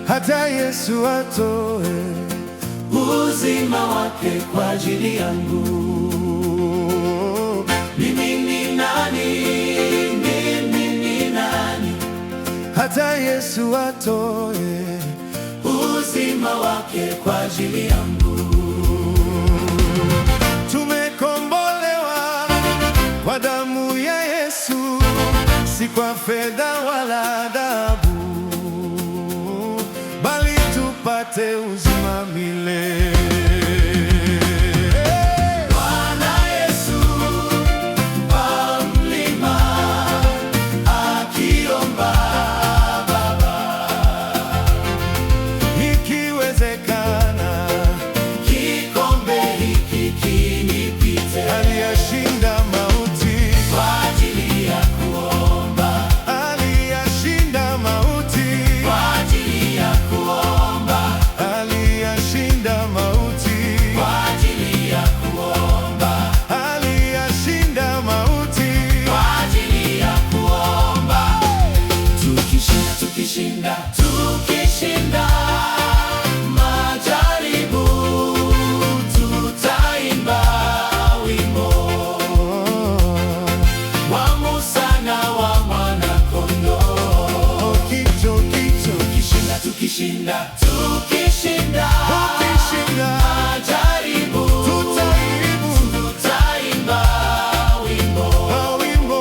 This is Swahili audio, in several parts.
hata Yesu atoe uzima wake kwa ajili yangu. Mimi ni nani? Mimi ni nani? Hata Yesu atoe uzima wake kwa ajili yangu. Tumekombolewa kwa damu ya Yesu, si kwa fedha wala dhahabu, bali tupate uzima milele. Tukishinda majaribu, tutaimba wimbo wa Musa na wa Mwana-Kondoo. Tukishinda majaribu, tutaimba wimbo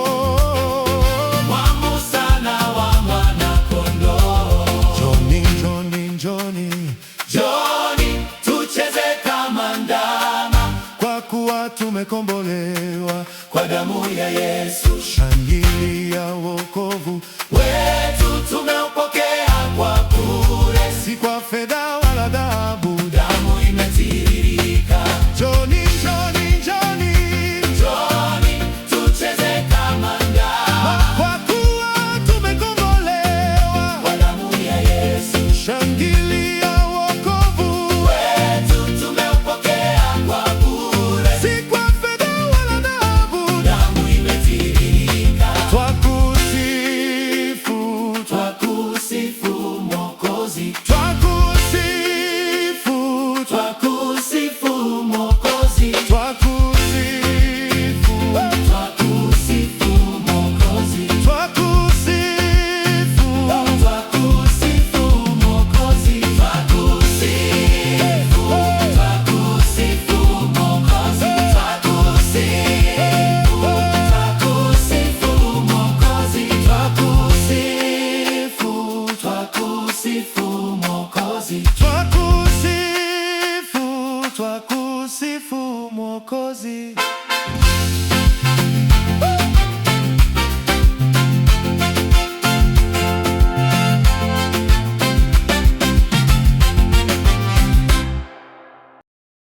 wa Musa na wa Mwana-Kondoo. Njoni tucheze kama ndama, kwa kuwa tumekombolewa kwa damu ya Yesu. Shangilia wokovu wetu, tumeupokea kwa bure, si kwa fedha wala dhahabu, damu imetiririka. Njoni tucheze kama ndama, kwa kuwa tumekombolewa kwa damu ya Yesu. Shangilia wokovu wetu, tumeupokea kwa bure, si kwa fedha wala dhahabu, damu imetiririka. Twakusifu Mwokozi, twakusifu Mwokozi, twakusifu Mwokozi, twakusifu Mwokozi, twakusifu Mwokozi.